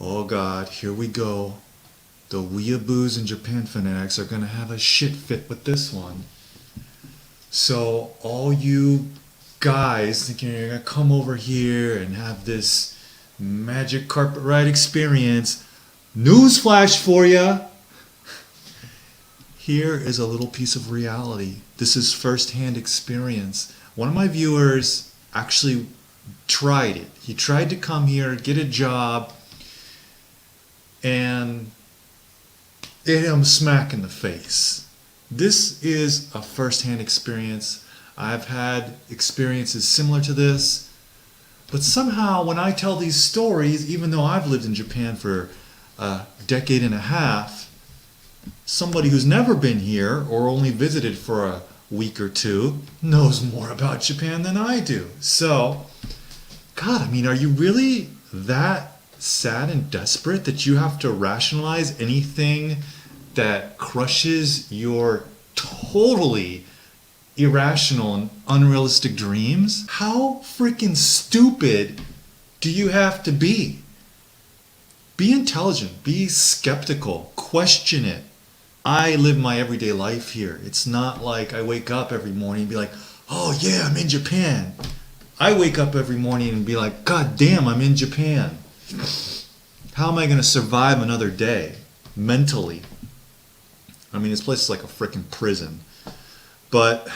Oh God, here we go. The weeaboos and Japan fanatics are gonna have a shit fit with this one. So all you guys thinking you're gonna come over here and have this magic carpet ride experience, newsflash for ya! Here is a little piece of reality. This is first-hand experience. One of my viewers actually tried it. He tried to come here, get a job, and it hit him smack in the face. This is a first-hand experience. I've had experiences similar to this, but somehow when I tell these stories, even though I've lived in Japan for a decade and a half, somebody who's never been here or only visited for a week or two knows more about Japan than I do. So, God, I mean, are you really that sad and desperate that you have to rationalize anything that crushes your totally irrational and unrealistic dreams? How freaking stupid do you have to be? Be intelligent, be skeptical, question it. I live my everyday life here. It's not like I wake up every morning and be like, oh yeah, I'm in Japan. I wake up every morning and be like, God damn, I'm in Japan. How am I going to survive another day mentally? I mean, this place is like a freaking prison. But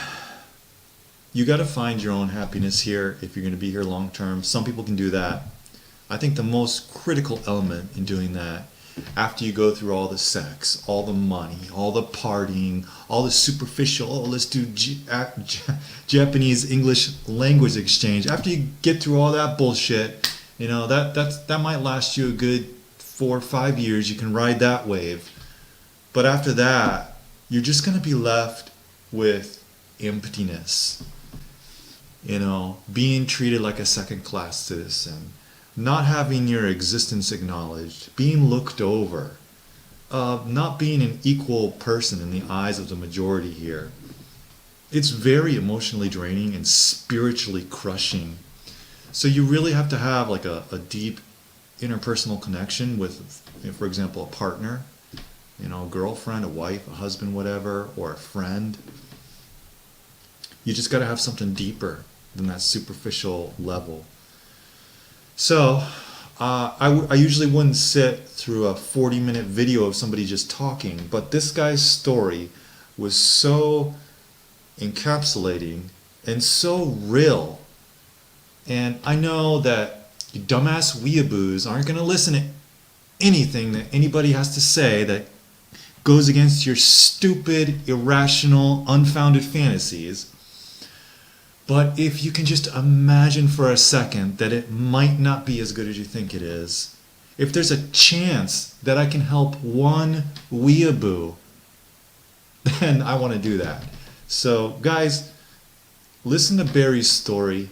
you got to find your own happiness here if you're going to be here long term. Some people can do that. I think the most critical element in doing that, after you go through all the sex, all the money, all the partying, all the superficial, oh, let's do Japanese English language exchange. After you get through all that bullshit, you know, that might last you a good 4 or 5 years. You can ride that wave. But after that, you're just going to be left with emptiness. You know, being treated like a second-class citizen, not having your existence acknowledged, being looked over, not being an equal person in the eyes of the majority here. It's very emotionally draining and spiritually crushing. So you really have to have like a deep interpersonal connection with, you know, for example, a partner, you know, a girlfriend, a wife, a husband, whatever, or a friend. You just got to have something deeper than that superficial level. So I usually wouldn't sit through a 40-minute video of somebody just talking, but this guy's story was so encapsulating and so real. And I know that you dumbass weeaboos aren't going to listen to anything that anybody has to say that goes against your stupid, irrational, unfounded fantasies. But if you can just imagine for a second that it might not be as good as you think it is, if there's a chance that I can help one weeaboo, then I want to do that. So guys, listen to Barry's story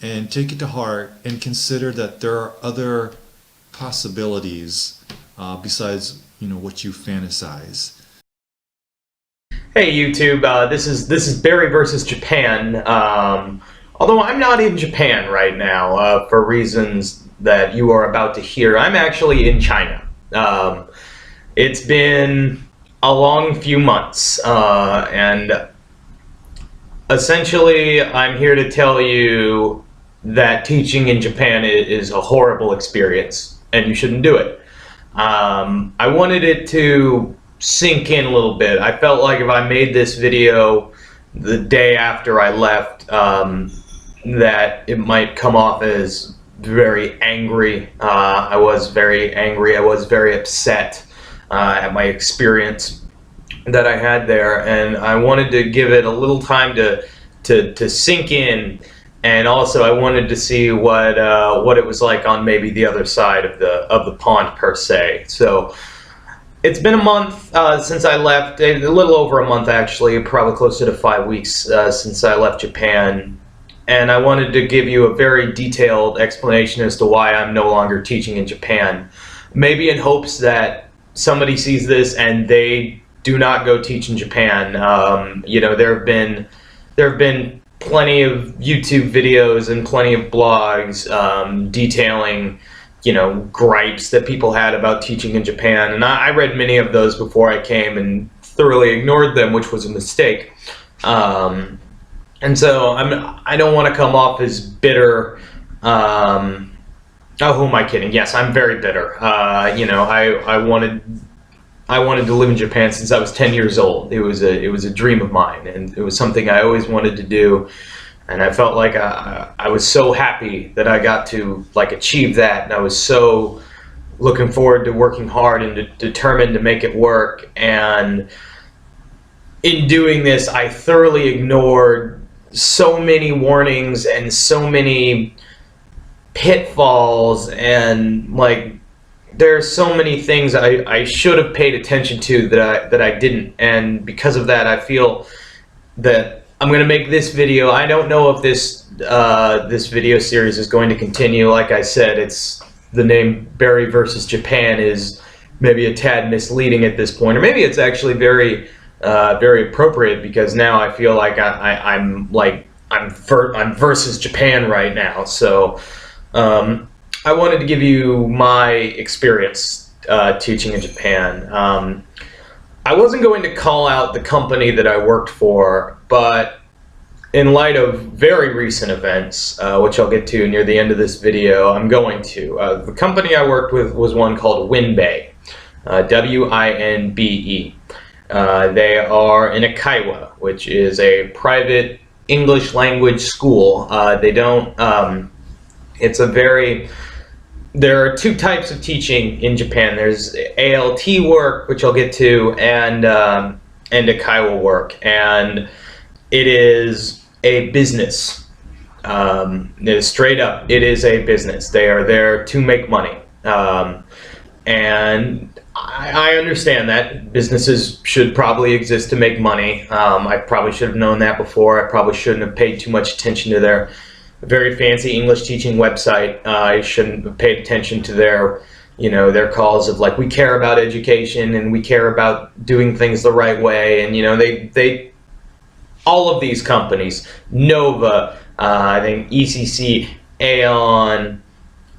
and take it to heart and consider that there are other possibilities besides, you know, what you fantasize. Hey YouTube, this is Barry versus Japan. Although I'm not in Japan right now for reasons that you are about to hear. I'm actually in China. It's been a long few months, and essentially I'm here to tell you that teaching in Japan is a horrible experience, and you shouldn't do it. I wanted it to sink in a little bit. I felt like if I made this video the day after I left, that it might come off as very angry. I was very angry. I was very upset at my experience that I had there, and I wanted to give it a little time to sink in. And also, I wanted to see what it was like on maybe the other side of the pond per se. So it's been a month since I left, a little over a month actually, probably closer to 5 weeks since I left Japan. And I wanted to give you a very detailed explanation as to why I'm no longer teaching in Japan. Maybe in hopes that somebody sees this and they do not go teach in Japan. You know, there have been plenty of YouTube videos and plenty of blogs detailing gripes that people had about teaching in Japan. And I read many of those before I came and thoroughly ignored them, which was a mistake. And so I don't want to come off as bitter. Oh, who am I kidding? Yes, I'm very bitter. I wanted to live in Japan since I was 10 years old. It was a dream of mine, and it was something I always wanted to do. And I felt like I was so happy that I got to achieve that, and I was so looking forward to working hard and determined to make it work. And in doing this, I thoroughly ignored so many warnings and so many pitfalls, and there are so many things I should have paid attention to that I didn't. And because of that, I feel that I'm going to make this video. I don't know if this video series is going to continue. Like I said, the name Barry versus Japan is maybe a tad misleading at this point, or maybe it's actually very appropriate, because now I feel like I'm versus Japan right now. So I wanted to give you my experience teaching in Japan. I wasn't going to call out the company that I worked for, but in light of very recent events, which I'll get to near the end of this video, I'm going to. The company I worked with was one called Winbe, W-I-N-B-E. They are in Kaiwa, which is a private English language school. There are two types of teaching in Japan. There's ALT work, which I'll get to, and Kaiwa work, and it is a business. It is straight up, it is a business. They are there to make money, and I understand that businesses should probably exist to make money. I probably should have known that before. I probably shouldn't have paid too much attention to their very fancy English teaching website. I shouldn't have paid attention to their calls of we care about education and we care about doing things the right way. And they all of these companies, Nova, I think ECC, Aeon,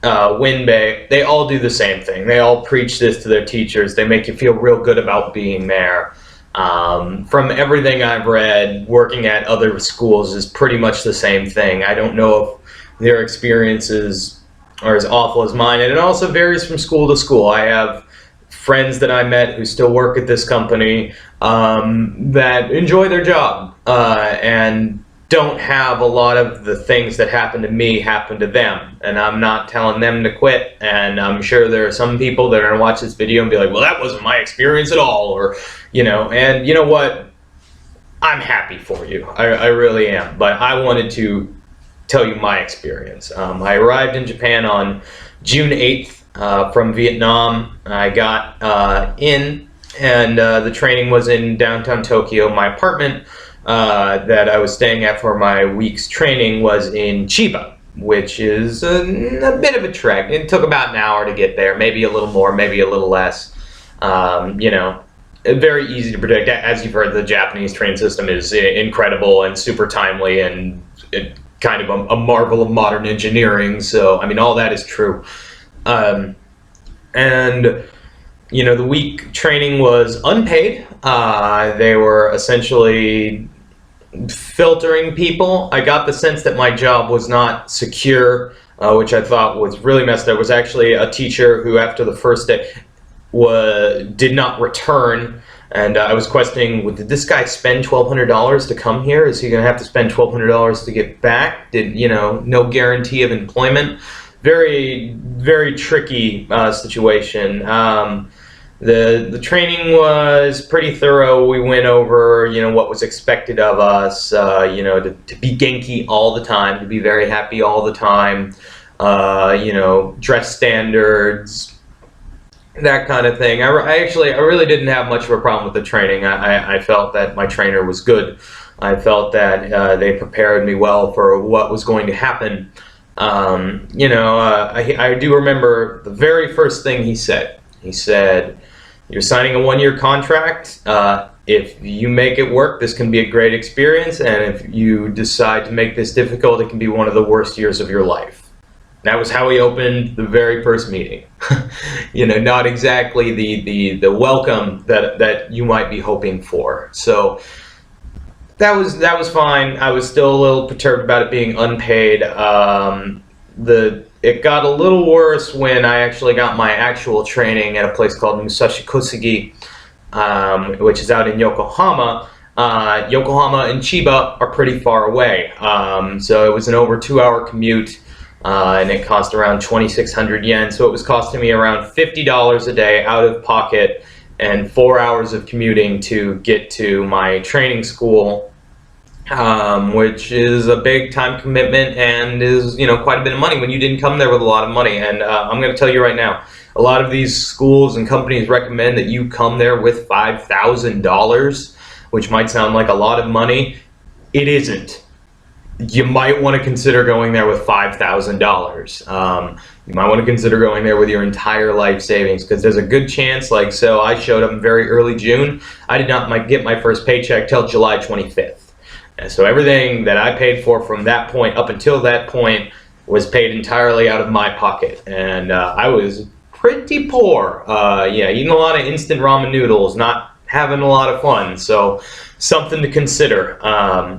Winbe, they all do the same thing. They all preach this to their teachers. They make you feel real good about being there. From everything I've read, working at other schools is pretty much the same thing. I don't know if their experiences are as awful as mine, and it also varies from school to school. I have friends that I met who still work at this company that enjoy their job and don't have a lot of the things that happen to me happen to them, and I'm not telling them to quit. And I'm sure there are some people that are going to watch this video and be like, well, that wasn't my experience at all, or and you know what, I'm happy for you, I really am. But I wanted to tell you my experience. I arrived in Japan on June 8th from Vietnam. I got in, and the training was in downtown Tokyo. My apartment that I was staying at for my week's training was in Chiba, which is a bit of a trek. It took about an hour to get there, maybe a little more, maybe a little less. Very easy to predict. As you've heard, the Japanese train system is incredible and super timely, and kind of a marvel of modern engineering. So, I mean, all that is true. And the week training was unpaid. They were essentially filtering people. I got the sense that my job was not secure, which I thought was really messed up. There was actually a teacher who, after the first day, did not return, and I was questioning, did this guy spend $1,200 to come here? Is he going to have to spend $1,200 to get back? No guarantee of employment. Very, very tricky situation. The training was pretty thorough. We went over, what was expected of us, to be Genki all the time, to be very happy all the time, dress standards, that kind of thing. I really didn't have much of a problem with the training. I felt that my trainer was good. I felt that they prepared me well for what was going to happen. I do remember the very first thing he said. He said, "You're signing a one-year contract. If you make it work, this can be a great experience, and if you decide to make this difficult, it can be one of the worst years of your life." That was how we opened the very first meeting. Not exactly the welcome that you might be hoping for. So that was fine. I was still a little perturbed about it being unpaid. It got a little worse when I actually got my actual training at a place called Musashi Kosugi, which is out in Yokohama. Yokohama and Chiba are pretty far away, so it was an over 2-hour commute, and it cost around 2,600 yen. So it was costing me around $50 a day out of pocket, and 4 hours of commuting to get to my training school, which is a big time commitment and is quite a bit of money when you didn't come there with a lot of money. And I'm going to tell you right now, a lot of these schools and companies recommend that you come there with $5,000, which might sound like a lot of money. It isn't. You might want to consider going there with $5,000. You might want to consider going there with your entire life savings, because there's a good chance, so I showed up in very early June. I did not get my first paycheck till July 25th. And so everything that I paid for from that point up until that point was paid entirely out of my pocket. And I was pretty poor. Eating a lot of instant ramen noodles, not having a lot of fun. So something to consider. I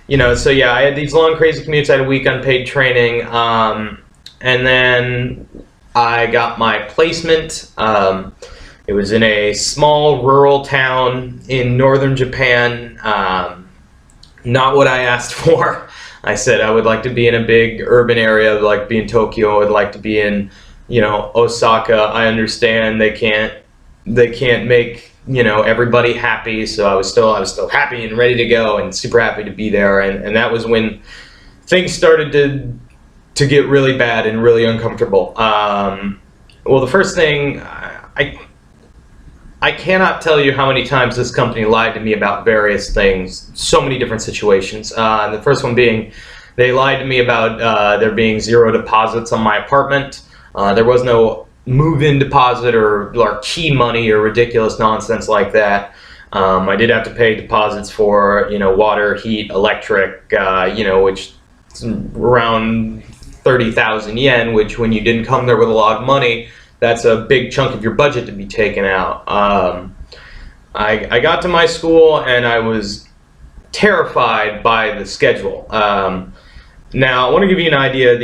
had these long, crazy commutes. I had a week unpaid training. And then I got my placement. It was in a small rural town in northern Japan. Not what I asked for. I said I would like to be in a big urban area. I'd like to be in Tokyo. I would like to be in, Osaka. I understand they can't make everybody happy. So I was still happy and ready to go and super happy to be there. And that was when things started to get really bad and really uncomfortable. The first thing, I cannot tell you how many times this company lied to me about various things, so many different situations. The first one being, they lied to me about there being 0 deposits on my apartment. There was no move-in deposit or key money or ridiculous nonsense like that. I did have to pay deposits for water, heat, electric, which is around 30,000 yen, which when you didn't come there with a lot of money, that's a big chunk of your budget to be taken out. I got to my school and I was terrified by the schedule. Now, I want to give you an idea.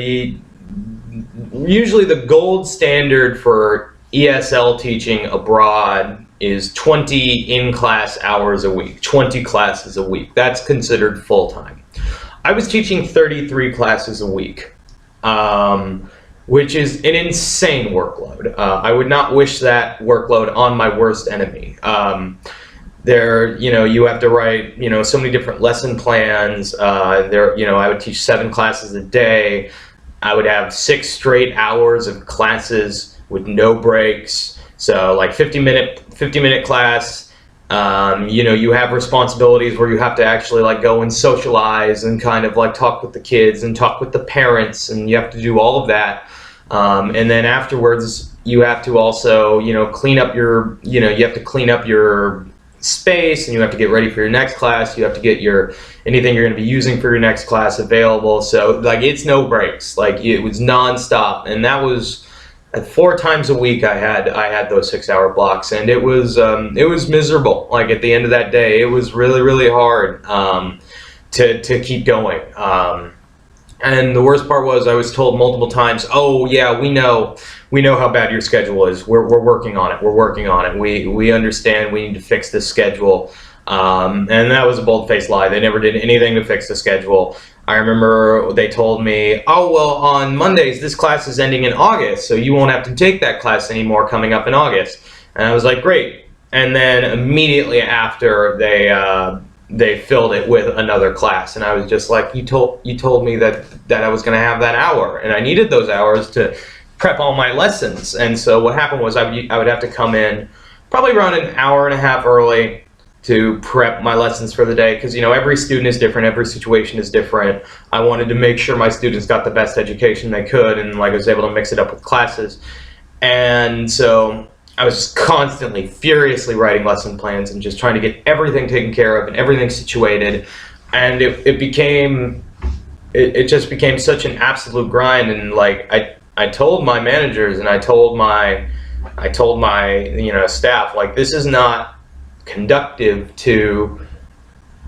Usually the gold standard for ESL teaching abroad is 20 in-class hours a week, 20 classes a week. That's considered full-time. I was teaching 33 classes a week. Which is an insane workload. I would not wish that workload on my worst enemy. You have to write, so many different lesson plans. I would teach 7 classes a day. I would have 6 straight hours of classes with no breaks. So 50-minute class. You have responsibilities where you have to actually go and socialize and kind of talk with the kids and talk with the parents, and you have to do all of that. And then afterwards, you have to also, clean up your, you have to clean up your space, and you have to get ready for your next class. You have to get anything you're going to be using for your next class available. So it's no breaks. It was nonstop, and that was 4 times a week. I had those 6-hour blocks, and it was miserable. At the end of that day, it was really, really hard to keep going. And the worst part was I was told multiple times, "Oh yeah, we know how bad your schedule is. We're working on it. We're working on it. We understand. We need to fix this schedule." And that was a bold-faced lie. They never did anything to fix the schedule. I remember they told me, "Oh well, on Mondays this class is ending in August, so you won't have to take that class anymore coming up in August." And I was like, "Great." And then immediately after, they filled it with another class, and I was just like, you told me that I was going to have that hour, and I needed those hours to prep all my lessons. And so what happened was I would have to come in probably around an hour and a half early to prep my lessons for the day, because every student is different, every situation is different. I wanted to make sure my students got the best education they could, and I was able to mix it up with classes. And so I was just constantly, furiously writing lesson plans and just trying to get everything taken care of and everything situated. And it became it just became such an absolute grind. And like I told my managers and I told my staff, like, this is not conductive to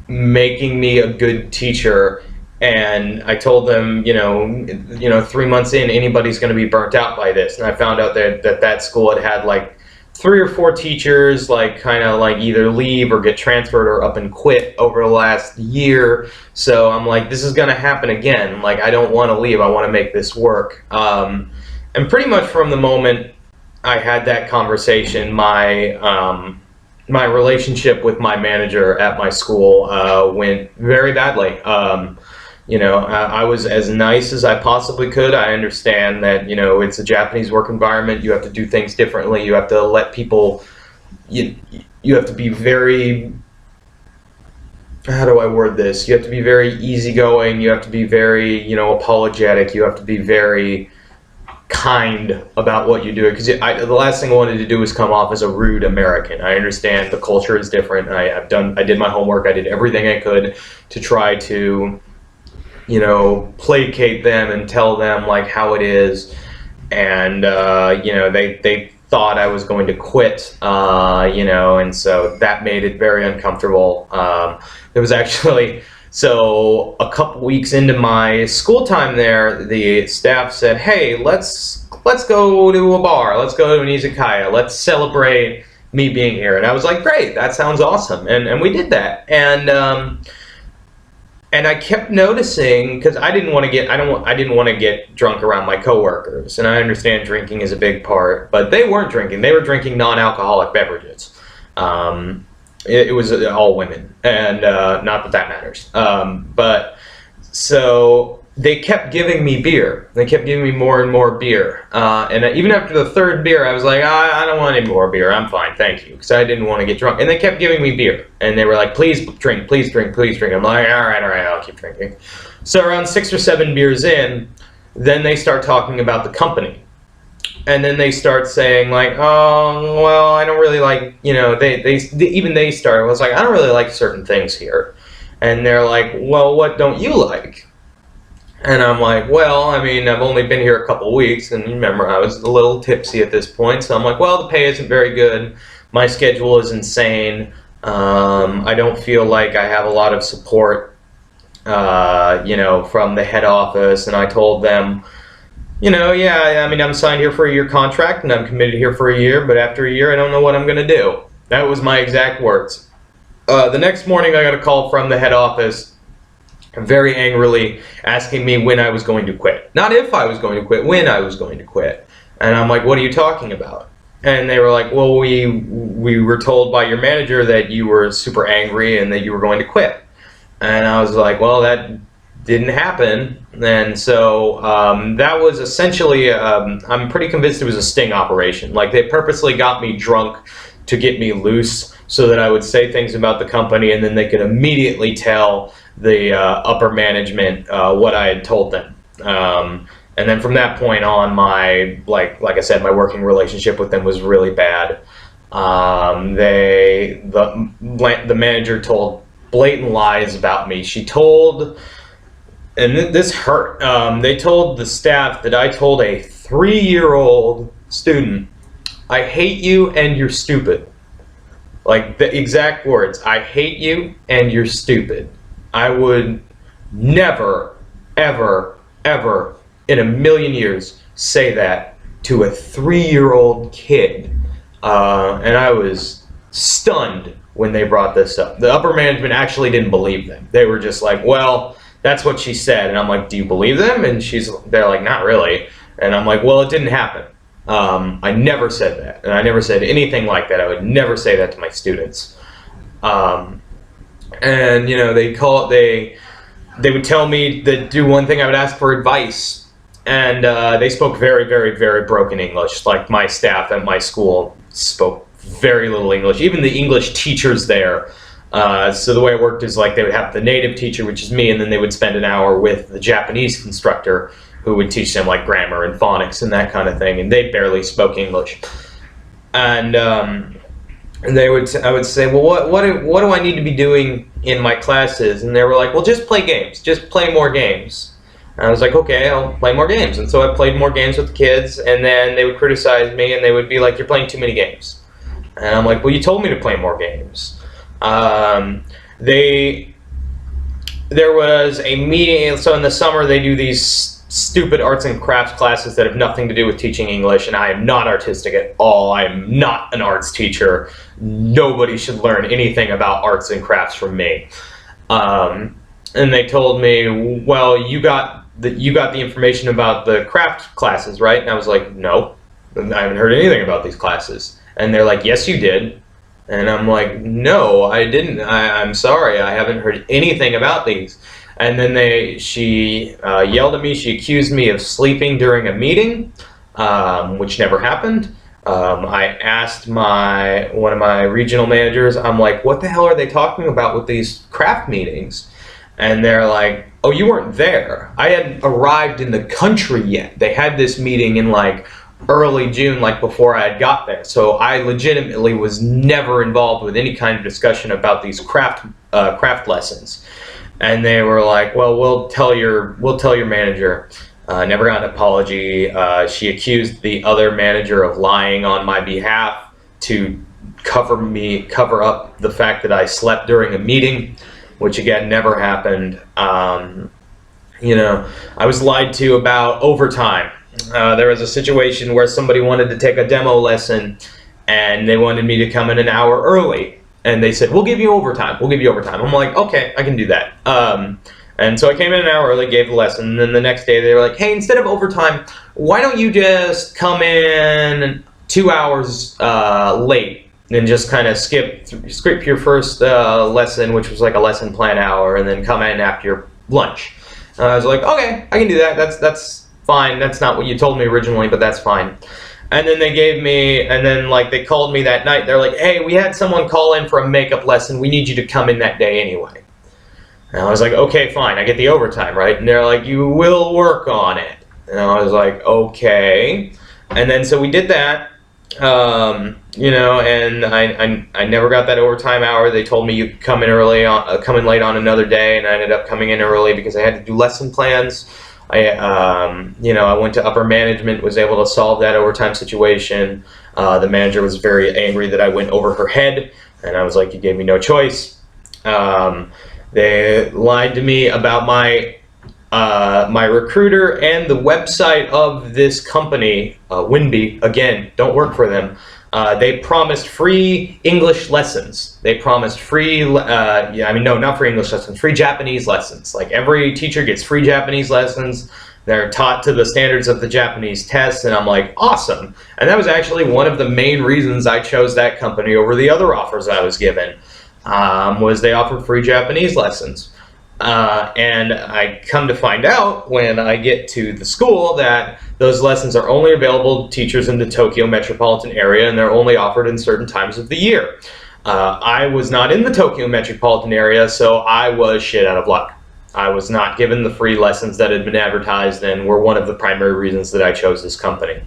making me a good teacher. And I told them, 3 months in, anybody's going to be burnt out by this. And I found out that school had like 3 or 4 teachers like kind of like either leave or get transferred or up and quit over the last year. So I'm like, this is going to happen again. Like, I don't want to leave. I want to make this work. And pretty much from the moment I had that conversation, my relationship with my manager at my school went very badly. I was as nice as I possibly could. I understand that, it's a Japanese work environment. You have to do things differently. You have to let people, you have to be very, how do I word this? You have to be very easygoing. You have to be very, apologetic. You have to be very kind about what you do. Because the last thing I wanted to do was come off as a rude American. I understand the culture is different. I did my homework. I did everything I could to try to, placate them and tell them like how it is. And, they thought I was going to quit, and so that made it very uncomfortable. There was actually, so a couple weeks into my school time there, the staff said, hey, let's go to a bar. Let's go to an izakaya. Let's celebrate me being here. And I was like, great, that sounds awesome. And we did that. And I kept noticing, because I didn't want to get drunk around my coworkers, and I understand drinking is a big part, but they weren't drinking. They were drinking non-alcoholic beverages. It was all women, and not that matters. But so they kept giving me beer. They kept giving me more and more beer. And even after the 3rd beer, I was like, I don't want any more beer. I'm fine, thank you, because I didn't want to get drunk. And they kept giving me beer. And they were like, please drink, please drink, please drink. I'm like, all right, I'll keep drinking. So around 6 or 7 beers in, then they start talking about the company. And then they start saying like, oh, well, I don't really like, they started, I was like, I don't really like certain things here. And they're like, well, what don't you like? And I'm like, well, I mean, I've only been here a couple weeks, and remember, I was a little tipsy at this point, so I'm like, well, the pay isn't very good, my schedule is insane, I don't feel like I have a lot of support, from the head office. And I told them, yeah, I mean, I'm signed here for a 1-year contract, and I'm committed here for a year, but after a year, I don't know what I'm going to do. That was my exact words. The next morning, I got a call from the head office, very angrily asking me when I was going to quit. Not if I was going to quit, when I was going to quit. And I'm like, what are you talking about? And they were like, well, we were told by your manager that you were super angry and that you were going to quit. And I was like, well, that didn't happen. And so that was essentially, I'm pretty convinced it was a sting operation. Like, they purposely got me drunk to get me loose so that I would say things about the company, and then they could immediately tell the upper management what I had told them. And then from that point on, my like I said, my working relationship with them was really bad. The manager told blatant lies about me. She told, and this hurt, they told the staff that I told a 3-year-old student, I hate you and you're stupid. Like, the exact words, I hate you and you're stupid. I would never, ever, ever in a million years say that to a 3-year-old kid. And I was stunned when they brought this up. The upper management actually didn't believe them. They were just like, well, that's what she said. And I'm like, do you believe them? And they're like, not really. And I'm like, well, it didn't happen. I never said that. And I never said anything like that. I would never say that to my students. And they would tell me to do one thing. I would ask for advice, and they spoke very, very, very broken English. Like, my staff at my school spoke very little English. Even the English teachers there. So the way it worked is, like, they would have the native teacher, which is me, and then they would spend an hour with the Japanese instructor, who would teach them like grammar and phonics and that kind of thing. And they barely spoke English. And And I would say, well, what do I need to be doing in my classes? And they were like, well, just play games, just play more games. And I was like, okay, I'll play more games. And so I played more games with the kids, and then they would criticize me, and they would be like, you're playing too many games. And I'm like, well, you told me to play more games. There was a meeting, so in the summer they do these stupid arts and crafts classes that have nothing to do with teaching English, and I am not artistic at all. I am not an arts teacher. Nobody should learn anything about arts and crafts from me. And they told me, well, you got the information about the craft classes, right? And I was like, no, I haven't heard anything about these classes. And they're like, yes, you did. And I'm like, no, I didn't. I'm sorry, I haven't heard anything about these. And then she yelled at me. She accused me of sleeping during a meeting, which never happened. I asked one of my regional managers, I'm like, what the hell are they talking about with these craft meetings? And they're like, oh, you weren't there. I hadn't arrived in the country yet. They had this meeting in like early June, like before I had got there. So I legitimately was never involved with any kind of discussion about these craft lessons. And they were like, well, we'll tell your manager. Never got an apology. She accused the other manager of lying on my behalf to cover up the fact that I slept during a meeting, which again never happened. You know, I was lied to about overtime. There was a situation where somebody wanted to take a demo lesson, and they wanted me to come in an hour early. And they said, we'll give you overtime. We'll give you overtime. I'm like, okay, I can do that. And so I came in an hour early, gave the lesson. And then the next day they were like, hey, instead of overtime, why don't you just come in 2 hours late and just kind of skip your first lesson, which was like a lesson plan hour, and then come in after your lunch. I was like, okay, I can do that. That's fine. That's not what you told me originally, but that's fine. And then they called me that night. They're like, hey, we had someone call in for a makeup lesson. We need you to come in that day anyway. And I was like, okay, fine. I get the overtime, right? And they're like, you will work on it. And I was like, okay. And then so we did that, you know, and I never got that overtime hour. They told me you could come in late on another day, and I ended up coming in early because I had to do lesson plans. I went to upper management, was able to solve that overtime situation. The manager was very angry that I went over her head, and I was like, you gave me no choice. They lied to me about my recruiter and the website of this company, Winby. Again, don't work for them. They promised free English lessons. They promised free, not free English lessons, free Japanese lessons. Like every teacher gets free Japanese lessons. They're taught to the standards of the Japanese tests, and I'm like, awesome. And that was actually one of the main reasons I chose that company over the other offers I was given, was they offered free Japanese lessons. And I come to find out when I get to the school that those lessons are only available to teachers in the Tokyo metropolitan area, and they're only offered in certain times of the year. I was not in the Tokyo metropolitan area, so I was shit out of luck. I was not given the free lessons that had been advertised and were one of the primary reasons that I chose this company.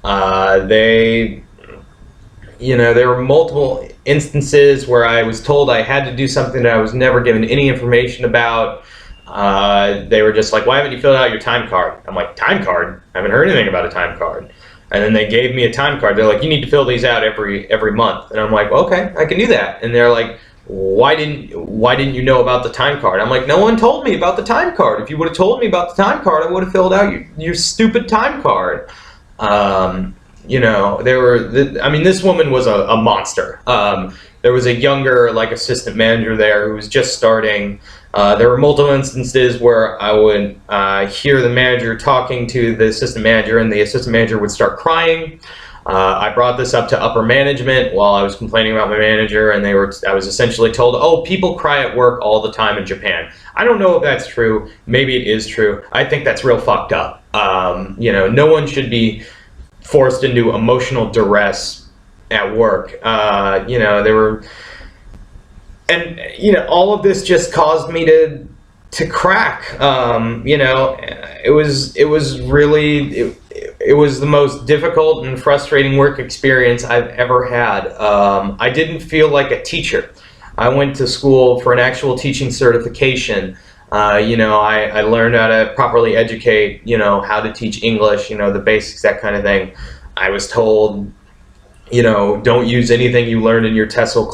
There were multiple instances where I was told I had to do something that I was never given any information about. They were just like, why haven't you filled out your time card? I'm like, time card? I haven't heard anything about a time card. And then they gave me a time card. They're like, you need to fill these out every month. And I'm like, well, okay, I can do that. And they're like, why didn't you know about the time card? I'm like, no one told me about the time card. If you would have told me about the time card, I would have filled out your stupid time card. This woman was a monster. There was a younger, assistant manager there who was just starting. There were multiple instances where I would hear the manager talking to the assistant manager, and the assistant manager would start crying. I brought this up to upper management while I was complaining about my manager, and I was essentially told, oh, people cry at work all the time in Japan. I don't know if that's true. Maybe it is true. I think that's real fucked up. No one should be forced into emotional duress at work. All of this just caused me to crack. It it was the most difficult and frustrating work experience I've ever had. I didn't feel like a teacher. I went to school for an actual teaching certification. I learned how to properly educate, how to teach English, the basics, that kind of thing. I was told, don't use anything you learned in your TESOL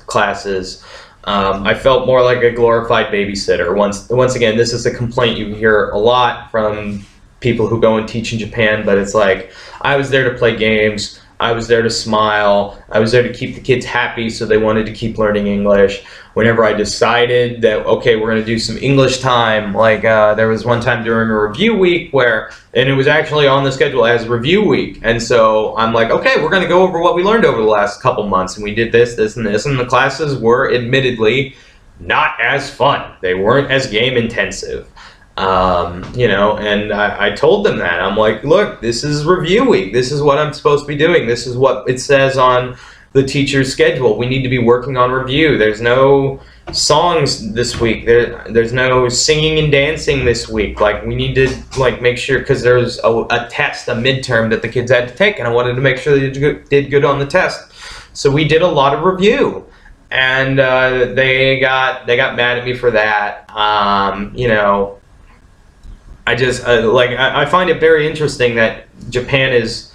classes. I felt more like a glorified babysitter. Once again, this is a complaint you hear a lot from people who go and teach in Japan, but it's like, I was there to play games, I was there to smile, I was there to keep the kids happy so they wanted to keep learning English. Whenever I decided that, okay, we're going to do some English time, like there was one time during a review week and it was actually on the schedule as review week, and so I'm like, okay, we're going to go over what we learned over the last couple months, and we did this, and this, and the classes were admittedly not as fun. They weren't as game intensive. And I told them that. I'm like, look, this is review week. This is what I'm supposed to be doing. This is what it says on the teacher's schedule. We need to be working on review. There's no songs this week. There's no singing and dancing this week. Like, we need to make sure, because there's a test, a midterm that the kids had to take, and I wanted to make sure they did good on the test. So we did a lot of review, and they got mad at me for that. I find it very interesting that Japan is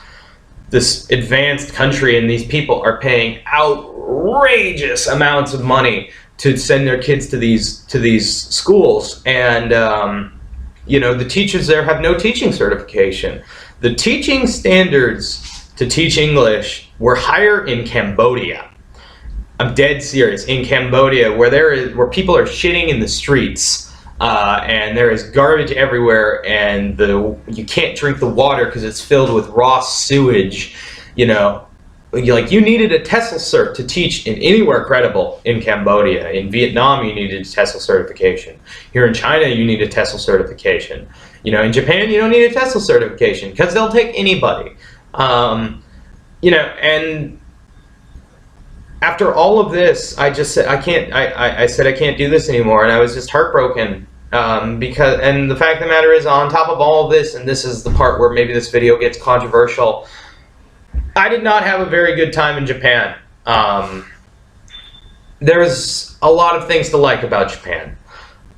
this advanced country and these people are paying outrageous amounts of money to send their kids to these schools, and the teachers there have no teaching certification. The teaching standards to teach English were higher in Cambodia. I'm dead serious. In Cambodia, where people are shitting in the streets. And there is garbage everywhere, and you can't drink the water because it's filled with raw sewage. You needed a TESOL cert to teach in anywhere credible in Cambodia. In Vietnam, you needed a TESOL certification. Here in China, you need a TESOL certification. In Japan, you don't need a TESOL certification because they'll take anybody. And after all of this, I just said, I said I can't do this anymore, and I was just heartbroken. And the fact of the matter is, on top of all of this, and this is the part where maybe this video gets controversial, I did not have a very good time in Japan. There's a lot of things to like about Japan.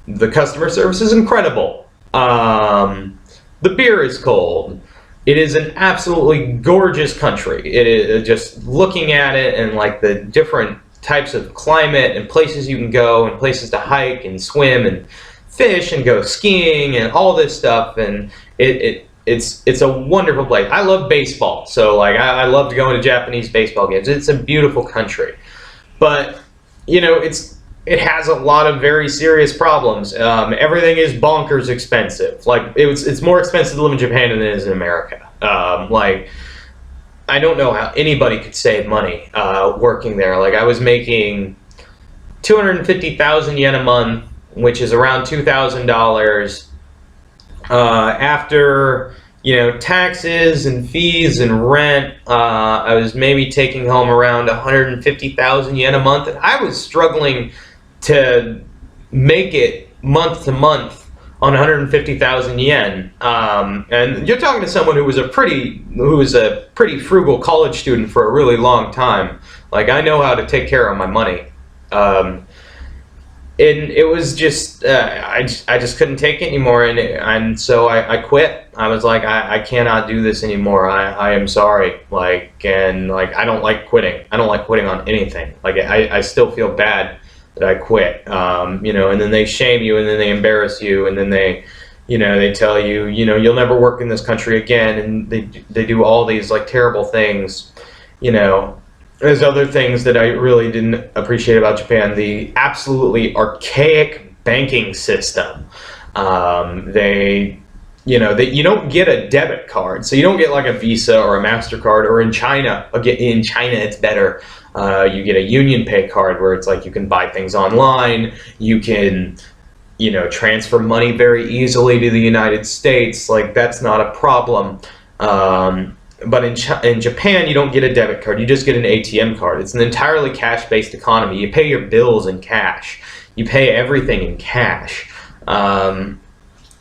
The customer service is incredible. The beer is cold. It is an absolutely gorgeous country. It is, just looking at it and the different types of climate and places you can go and places to hike and swim and fish and go skiing and all this stuff, and it's a wonderful place. I love baseball, so I love to go into Japanese baseball games. It's a beautiful country, but it has a lot of very serious problems. Everything is bonkers expensive. It's more expensive to live in Japan than it is in America. I don't know how anybody could save money working there. I was making 250,000 yen a month, which is around $2,000. After taxes and fees and rent, I was maybe taking home around 150,000 yen a month, and I was struggling to make it month to month on 150,000 yen. And you're talking to someone who was a pretty frugal college student for a really long time. I know how to take care of my money. And it was just, I just couldn't take it anymore, and so I quit. I was like, I cannot do this anymore. I am sorry. I don't like quitting. I don't like quitting on anything. I still feel bad that I quit. And then they shame you, and then they embarrass you, and then they tell you, you'll never work in this country again, and they do all these terrible things, There's other things that I really didn't appreciate about Japan. The absolutely archaic banking system. You don't get a debit card, so you don't get a Visa or a MasterCard. Or in China, it's better. You get a Union Pay card where it's you can buy things online. You can, transfer money very easily to the United States. That's not a problem. But in Japan, you don't get a debit card. You just get an ATM card. It's an entirely cash-based economy. You pay your bills in cash. You pay everything in cash.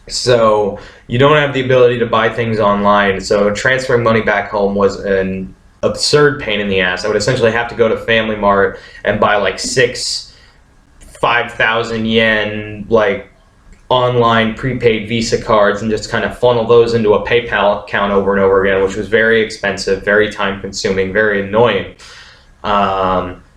So, you don't have the ability to buy things online, so transferring money back home was an absurd pain in the ass. I would essentially have to go to Family Mart and buy like 5,000 yen like online prepaid Visa cards and just kind of funnel those into a PayPal account over and over again, which was very expensive, very time consuming, very annoying.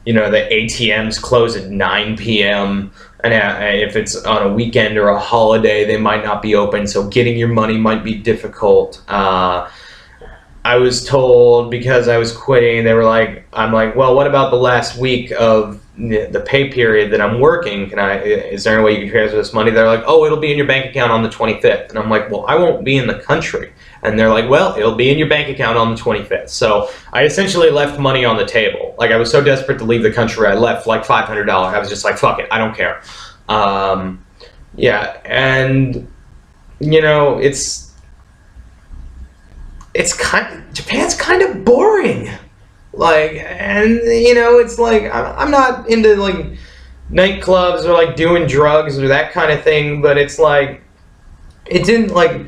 You know, the ATMs close at 9 p.m. and if it's on a weekend or a holiday, they might not be open, so getting your money might be difficult. I was told, because I was quitting, they were like, I'm like, well, what about the last week of the pay period that I'm working? Is there any way you can transfer this money? They're like, oh, it'll be in your bank account on the 25th. And I'm like, well, I won't be in the country. And they're like, well, it'll be in your bank account on the 25th. So I essentially left money on the table. Like, I was so desperate to leave the country, I left like $500. I was just like, fuck it, I don't care. Yeah, and you know, Japan's kind of boring. Like, and you know, it's like I'm not into like nightclubs or like doing drugs or that kind of thing, but it's like it didn't like.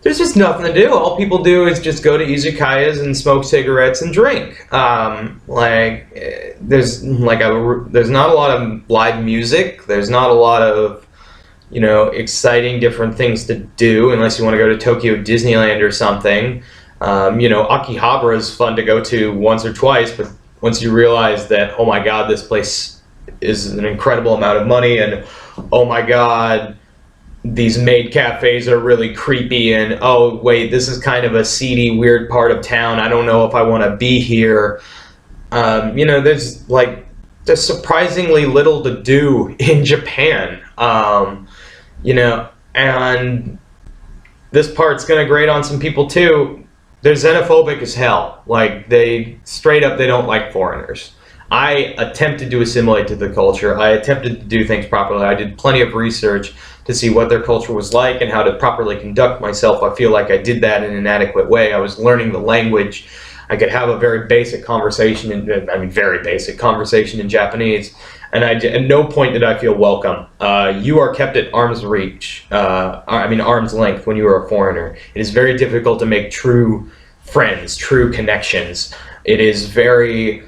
There's just nothing to do. All people do is just go to izakayas and smoke cigarettes and drink. There's not a lot of live music. There's not a lot of, you know, exciting different things to do unless you want to go to Tokyo Disneyland or something. You know, Akihabara is fun to go to once or twice, but once you realize that, oh my God, this place is an incredible amount of money, and oh my God, these maid cafes are really creepy, and oh wait, this is kind of a seedy, weird part of town. I don't know if I want to be here. You know, there's surprisingly little to do in Japan. You know, and this part's gonna grate on some people too. They're xenophobic as hell. Like, they don't like foreigners. I attempted to assimilate to the culture. I attempted to do things properly. I did plenty of research to see what their culture was like and how to properly conduct myself. I feel like I did that in an adequate way. I was learning the language. I could have a very basic conversation, very basic conversation in Japanese. And at no point did I feel welcome. You are kept at arm's reach, arm's length when you are a foreigner. It is very difficult to make true friends, true connections. It is very,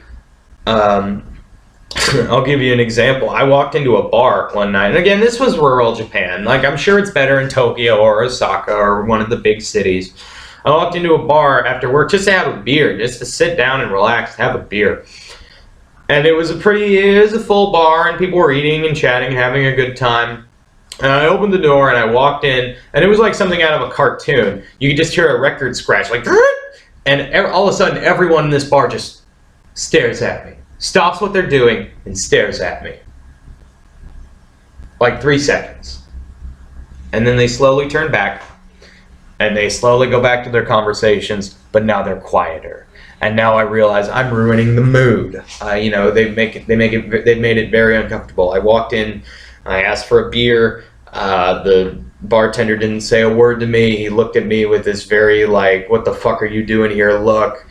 I'll give you an example. I walked into a bar one night, and again, this was rural Japan. Like, I'm sure it's better in Tokyo or Osaka or one of the big cities. I walked into a bar after work just to have a beer, just to sit down and relax, have a beer. And it was a full bar, and people were eating and chatting and having a good time. And I opened the door and I walked in, and it was like something out of a cartoon. You could just hear a record scratch, like, and all of a sudden everyone in this bar just stares at me, stops what they're doing and stares at me. Like 3 seconds. And then they slowly turn back, and they slowly go back to their conversations, but now they're quieter. And now I realize I'm ruining the mood. You know, they've made it very uncomfortable. I walked in, I asked for a beer. The bartender didn't say a word to me. He looked at me with this very like, "What the fuck are you doing here?" look,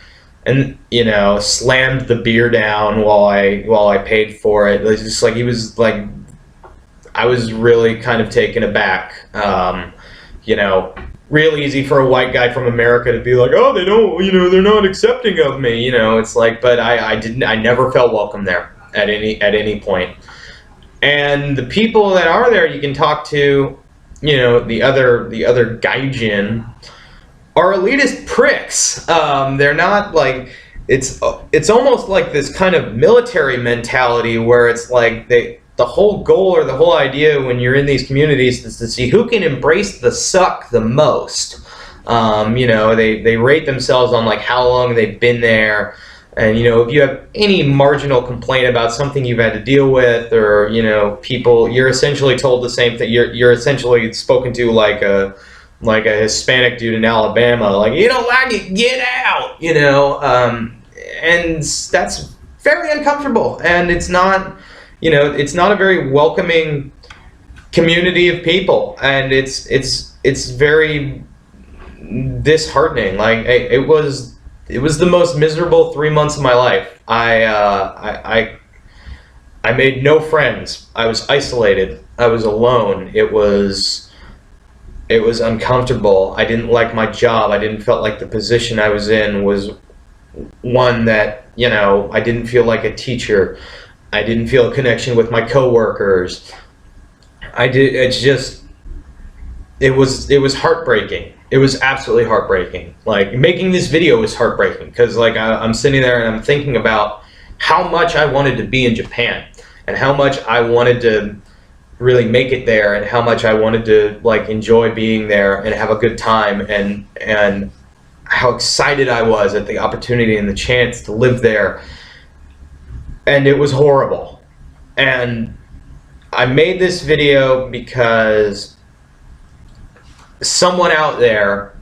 and you know, slammed the beer down while I paid for it. It was just like, he was like, I was really kind of taken aback. You know, real easy for a white guy from America to be like, oh, they don't, you know, they're not accepting of me, you know. It's like, but I never felt welcome there at any point. And the people that are there, you can talk to, you know, the other gaijin are elitist pricks. They're not like, it's almost like this kind of military mentality where it's like the whole goal or the whole idea when you're in these communities is to see who can embrace the suck the most. You know, they rate themselves on like how long they've been there, and you know, if you have any marginal complaint about something you've had to deal with, or you know, people, you're essentially told the same thing. You're essentially spoken to like a Hispanic dude in Alabama, like, you don't like it, get out, you know, and that's very uncomfortable, and it's not. You know, it's not a very welcoming community of people, and it's very disheartening. Like, it was the most miserable 3 months of my life. I made no friends. I was isolated. I was alone. It was It was uncomfortable. I didn't like my job. I didn't feel like the position I was in was one that, you know, I didn't feel like a teacher. I didn't feel a connection with my coworkers. It was heartbreaking. It was absolutely heartbreaking. Like, making this video was heartbreaking because, like, I'm sitting there and I'm thinking about how much I wanted to be in Japan and how much I wanted to really make it there and how much I wanted to, like, enjoy being there and have a good time, and how excited I was at the opportunity and the chance to live there. And it was horrible. And I made this video because someone out there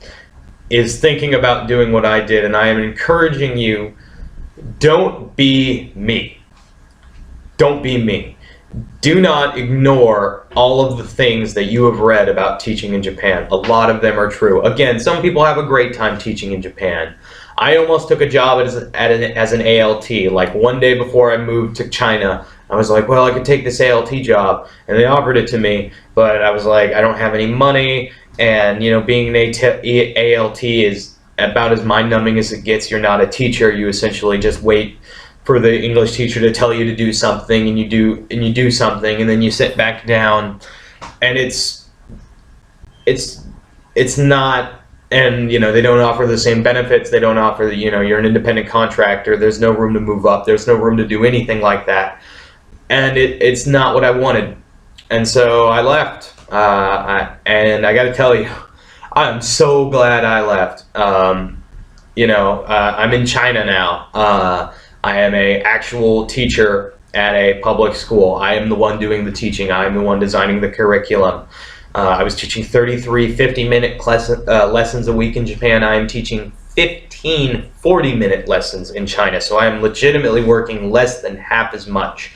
is thinking about doing what I did, and I am encouraging you, don't be me. Don't be me. Do not ignore all of the things that you have read about teaching in Japan. A lot of them are true. Again, some people have a great time teaching in Japan. I almost took a job as an ALT. Like, one day before I moved to China, I was like, well, I could take this ALT job, and they offered it to me, but I was like, I don't have any money, and, you know, being an ALT is about as mind-numbing as it gets. You're not a teacher. You essentially just wait for the English teacher to tell you to do something, and you do something, and then you sit back down, and it's not. And, you know, they don't offer the same benefits. They don't offer, you know, you're an independent contractor. There's no room to move up. There's no room to do anything like that. And it's not what I wanted. And so I left. And I got to tell you, I'm so glad I left. You know, I'm in China now. I am an actual teacher at a public school. I am the one doing the teaching. I am the one designing the curriculum. I was teaching 33 50-minute lessons a week in Japan. I am teaching 15 40-minute lessons in China. So I am legitimately working less than half as much.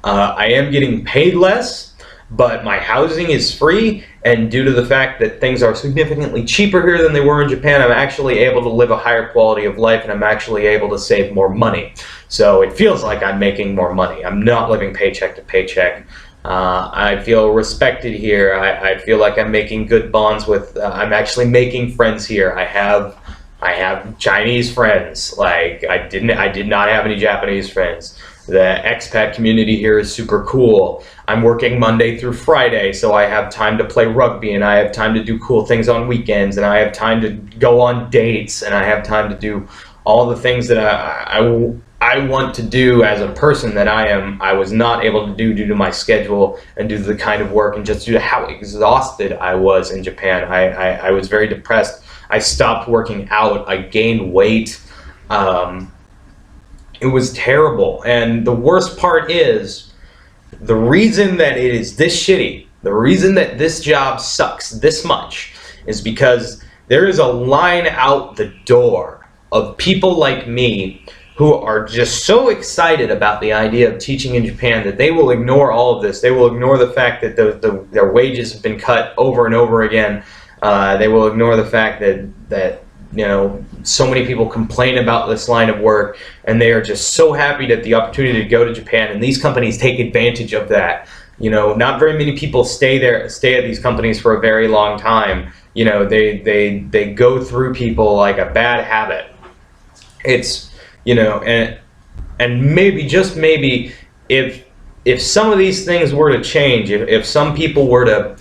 I am getting paid less, but my housing is free, and due to the fact that things are significantly cheaper here than they were in Japan, I'm actually able to live a higher quality of life, and I'm actually able to save more money. So it feels like I'm making more money. I'm not living paycheck to paycheck. I feel respected here. I feel like I'm making good bonds with, I'm actually making friends here. I have Chinese friends. Like, I did not have any Japanese friends. The expat community here is super cool. I'm working Monday through Friday, so I have time to play rugby, and I have time to do cool things on weekends, and I have time to go on dates, and I have time to do all the things that I want to do as a person that I was not able to do due to my schedule and due to the kind of work and just due to how exhausted I was in Japan. I was very depressed. I stopped working out. I gained weight. It was terrible. And the worst part is, the reason that it is this shitty, the reason that this job sucks this much, is because there is a line out the door of people like me who are just so excited about the idea of teaching in Japan that they will ignore all of this. They will ignore the fact that their wages have been cut over and over again. They will ignore the fact that you know, so many people complain about this line of work, and they are just so happy that the opportunity to go to Japan, and these companies take advantage of that. You know, not very many people stay at these companies for a very long time. You know, they go through people like a bad habit. It's, you know, and maybe, just maybe, if some of these things were to change, if some people were to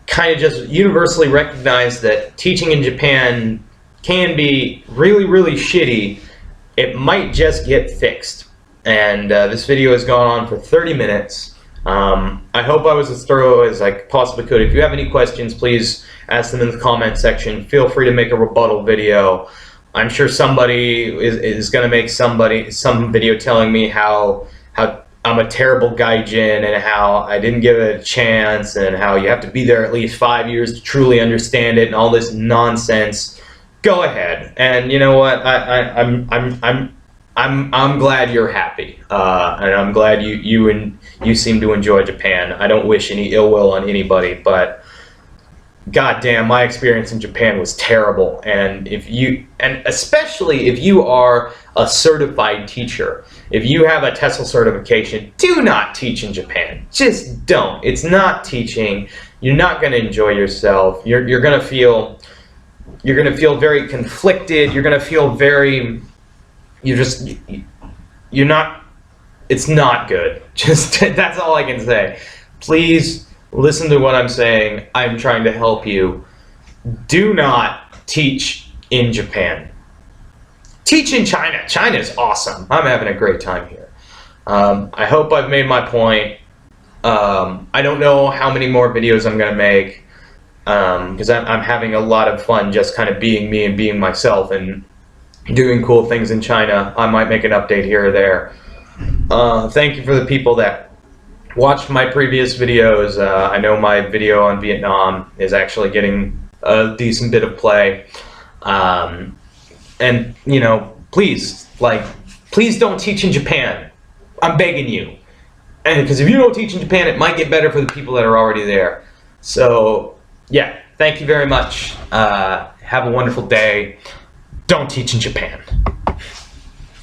kind of just universally recognize that teaching in Japan can be really, really shitty, it might just get fixed. And this video has gone on for 30 minutes. I hope I was as thorough as I possibly could. If you have any questions, please ask them in the comment section. Feel free to make a rebuttal video. I'm sure somebody is going to make some video telling me how I'm a terrible gaijin and how I didn't give it a chance and how you have to be there at least 5 years to truly understand it and all this nonsense. Go ahead, and you know what? I'm glad you're happy, and I'm glad you seem to enjoy Japan. I don't wish any ill will on anybody, but goddamn, my experience in Japan was terrible. And especially if you are a certified teacher, if you have a TESOL certification, do not teach in Japan. Just don't. It's not teaching. you're not going to enjoy yourself. You're going to feel very conflicted. You're going to feel very, you're not, it's not good. Just, that's all I can say. Please listen to what I'm saying. I'm trying to help you. Do not teach in Japan. Teach in China. China is awesome. I'm having a great time here. I hope I've made my point. I don't know how many more videos I'm going to make, because I'm having a lot of fun just kind of being me and being myself and doing cool things in China. I might make an update here or there. Thank you for the people that watched my previous videos. I know my video on Vietnam is actually getting a decent bit of play. And, you know, please don't teach in Japan. I'm begging you. And because if you don't teach in Japan, it might get better for the people that are already there. So, yeah, thank you very much. Have a wonderful day. Don't teach in Japan.